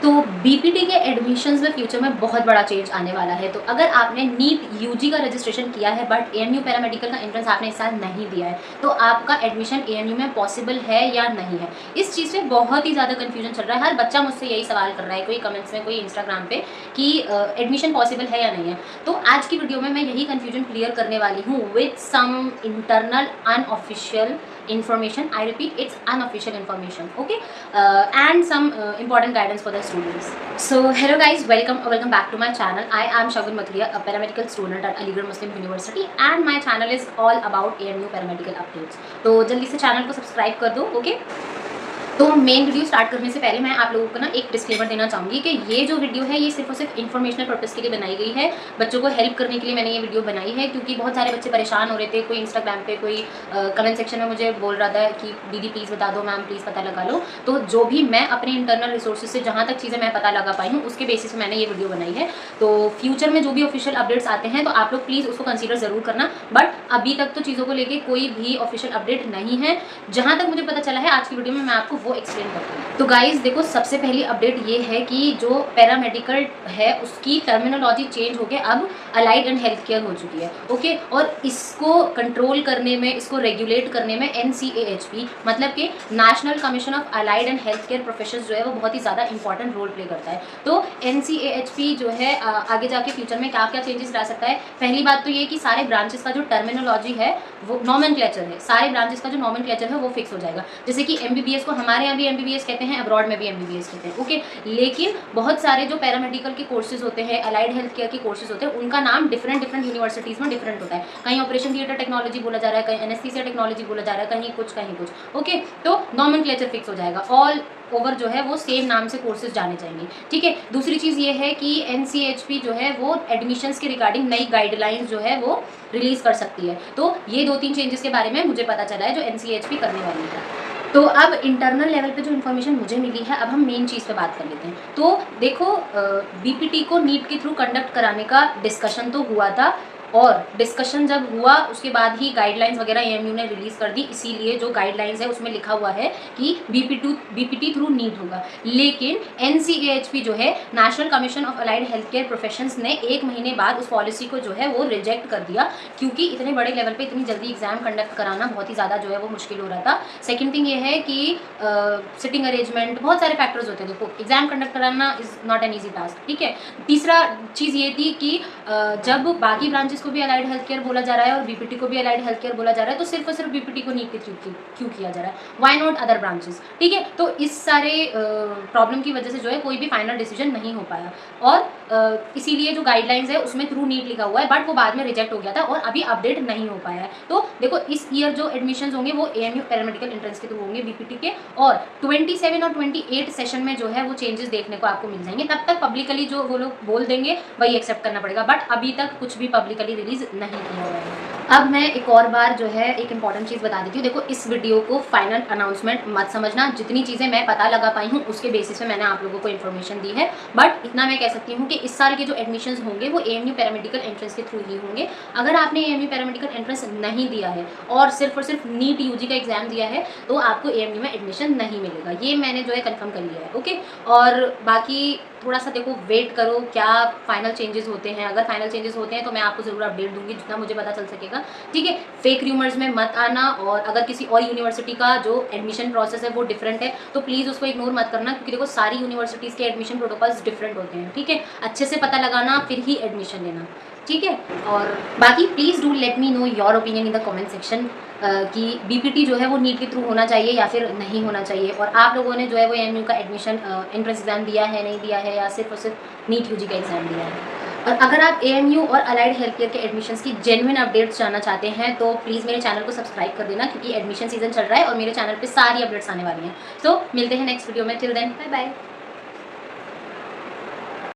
तो बीपीटी के एडमिशन्स में फ्यूचर में बहुत बड़ा चेंज आने वाला है। तो अगर आपने नीट यूजी का रजिस्ट्रेशन किया है बट एएनयू पैरामेडिकल का एंट्रेंस आपने इस साल नहीं दिया है, तो आपका एडमिशन एएनयू में पॉसिबल है या नहीं है। इस चीज़ से बहुत ही ज़्यादा कन्फ्यूजन चल रहा है। हर बच्चा मुझसे यही सवाल कर रहा है, कोई कमेंट्स में, कोई इंस्टाग्राम पे, कि एडमिशन पॉसिबल है या नहीं है। तो आज की वीडियो में मैं यही कन्फ्यूजन क्लियर करने वाली हूँ with some internal unofficial information. I repeat, it's unofficial information, okay, and some important guidance for the students. So hello guys, welcome back to my channel. I am Shagun Mathria, a paramedical student at Aligarh Muslim University, and my channel is all about AMU paramedical updates. तो जल्दी से channel को subscribe कर दो, okay? तो main video start करने से पहले मैं आप लोगों को ना एक डिस्क्लेमर देना चाहूँगी कि ये जो वीडियो है ये सिर्फ और सिर्फ इन्फॉर्मेशनल पर्पस के लिए बनाई गई है। बच्चों को हेल्प करने के लिए मैंने ये वीडियो बनाई है, क्योंकि बहुत सारे बच्चे परेशान हो रहे थे। कोई इंस्टाग्राम पे, कोई कमेंट सेक्शन में मुझे बोल रहा था कि दीदी प्लीज़ बता दो, मैम प्लीज़ पता लगा लो। तो जो भी मैं अपने इंटरनल रिसोर्सेज से जहाँ तक चीज़ें मैं पता लगा पाई हूँ उसके बेसिस पे मैंने ये वीडियो बनाई है। तो फ्यूचर में जो भी ऑफिशियल अपडेट्स आते हैं तो आप लोग प्लीज़ उसको कंसिडर ज़रूर करना, बट अभी तक तो चीज़ों को लेकर कोई भी ऑफिशियल अपडेट नहीं है। जहाँ तक मुझे पता चला है आज की वीडियो में मैं आपको वो एक्सप्लेन करती हूँ। तो गाइस देखो, सबसे पहली अपडेट ये है कि जो पैरामेडिकल है उसकी टर्मिनोलॉजी चेंज होकर अब अलाइड एंड हेल्थ केयर हो चुकी है, ओके। और इसको कंट्रोल करने में, इसको रेगुलेट करने में NCAHP मतलब कि national commission of allied and health care professions जो है वो बहुत ही ज़्यादा इंपॉर्टेंट रोल प्ले करता है। तो NCAHP जो है आगे जाके फ्यूचर में क्या क्या चेंजेस ला सकता है। पहली बात तो ये कि सारे ब्रांचेस का जो टर्मिनोलॉजी है वो नॉमेनक्लेचर है, सारे ब्रांचेस का जो नॉमेनक्लेचर है वो फिक्स हो जाएगा। जैसे कि MBBS को हमारे यहाँ भी MBBS कहते हैं, अब्रॉड में भी MBBS कहते हैं, ओके। लेकिन बहुत सारे जो पैरामेडिकल के कोर्सेज होते हैं, अलाइड हेल्थ केयर के कोर्सेज होते हैं, उनका नाम डिफरेंट यूनिवर्सिटीज़ में डिफरेंट होता है। कहीं ऑपरेशन थिएटर टेक्नोलॉजी बोला जा रहा है, कहीं एनेस्थीसिया टेक्नोलॉजी बोला जा रहा है, कहीं कुछ, ओके। तो नॉमेनक्लेचर फिक्स हो जाएगा, ऑल ओवर जो है वो सेम नाम से कोर्सेज जाने जाएंगे, ठीक है। दूसरी चीज़ ये है कि NCAHP जो है वो एडमिशन्स के रिगार्डिंग नई गाइडलाइंस जो है वो रिलीज़ कर सकती है। तो ये 2-3 चेंजेस के बारे में मुझे पता चला है जो NCAHP करने वाली है। तो अब इंटरनल लेवल पे जो इन्फॉर्मेशन मुझे मिली है, अब हम मेन चीज़ पे बात कर लेते हैं। तो देखो, BPT को नीट के थ्रू कंडक्ट कराने का डिस्कशन तो हुआ था, और डिस्कशन जब हुआ उसके बाद ही गाइडलाइंस वगैरह AMU ने रिलीज़ कर दी। इसीलिए जो गाइडलाइंस है उसमें लिखा हुआ है कि BPT थ्रू नीट होगा। लेकिन NCAHP जो है, national commission of allied health care professions ने 1 महीने बाद उस पॉलिसी को जो है वो रिजेक्ट कर दिया, क्योंकि इतने बड़े लेवल पे इतनी जल्दी एग्जाम कंडक्ट कराना बहुत ही ज़्यादा जो है वो मुश्किल हो रहा था। सेकेंड थिंग ये है कि सिटिंग अरेंजमेंट, बहुत सारे फैक्टर्स होते हैं। देखो, एग्जाम कंडक्ट कराना is not an easy task, ठीक है। तीसरा चीज़ ये थी कि जब बाकी ब्रांचेस को भी अलाइड हेल्थ केयर बोला जा रहा है और BPT को भी अलाइड हेल्थ केयर बोला जा रहा है, तो सिर्फ और सिर्फ BPT को नीट के थ्रू क्यों किया जा रहा है, व्हाई नॉट अदर ब्रांचेस, ठीक है। तो इस सारे प्रॉब्लम की वजह से जो है कोई भी फाइनल डिसीजन नहीं हो पाया, और इसीलिए जो गाइडलाइंस है उसमें थ्रू नीट लिखा हुआ है, बट वो बाद में रिजेक्ट हो गया था और अभी अपडेट नहीं हो पाया है। तो देखो, इस ईयर जो एडमिशन्स होंगे वो AMU पैरामेडिकल एंट्रेंस के थ्रू होंगे BPT के, और 27 और 28 सेशन में जो है वो चेंजेस देखने को आपको मिल जाएंगे। तब तक पब्लिकली जो वो लोग बोल देंगे वही एक्सेप्ट करना पड़ेगा, बट अभी तक कुछ भी पब्लिकली रिलीज नहीं किया हुआ है। अब मैं एक और बार जो है एक इंपॉर्टेंट चीज़ बता देती हूँ। देखो, इस वीडियो को फाइनल अनाउंसमेंट मत समझना, जितनी चीज़ें मैं पता लगा पाई हूँ उसके बेसिस पे मैंने आप लोगों को इन्फॉर्मेशन दी है। बट इतना मैं कह सकती हूँ कि इस साल के जो एडमिशन्स होंगे वो AMU पैरामेडिकल एंट्रेंस के थ्रू ही होंगे। अगर आपने AMU पैरामेडिकल एंट्रेंस नहीं दिया है और सिर्फ नीट UG का एग्जाम दिया है, तो आपको AMU में एडमिशन नहीं मिलेगा। ये मैंने जो है कन्फर्म कर लिया है, ओके। और बाकी थोड़ा सा देखो, वेट करो क्या फाइनल चेंजेस होते हैं। अगर फाइनल चेंजेस होते हैं तो मैं आपको ज़रूर अपडेट दूंगी जितना मुझे पता चल सकेगा, ठीक है। फेक रूमर्स में मत आना, और अगर किसी और यूनिवर्सिटी का जो एडमिशन प्रोसेस है वो डिफरेंट है तो प्लीज़ उसको इग्नोर मत करना, क्योंकि देखो सारी यूनिवर्सिटीज़ के एडमिशन प्रोटोकॉल्स डिफरेंट होते हैं, ठीक है। अच्छे से पता लगाना फिर ही एडमिशन लेना, ठीक है। और बाकी please do let me know your opinion in the comment section कि BPT जो है वो नीट के थ्रू होना चाहिए या फिर नहीं होना चाहिए, और आप लोगों ने जो है वो AMU का एडमिशन एंट्रेंस एग्जाम दिया है, नहीं दिया है, या सिर्फ और सिर्फ नीट UG का एग्जाम दिया है। और अगर आप AMU और अलाइड हेल्थ केयर के एडमिशन्स की जेन्युइन अपडेट्स जानना चाहते हैं तो प्लीज़ मेरे चैनल को सब्सक्राइब कर देना, क्योंकि एडमिशन सीजन चल रहा है और मेरे चैनल पे सारी अपडेट्स आने वाली हैं। तो मिलते हैं नेक्स्ट वीडियो में, टिल देन बाय बाय।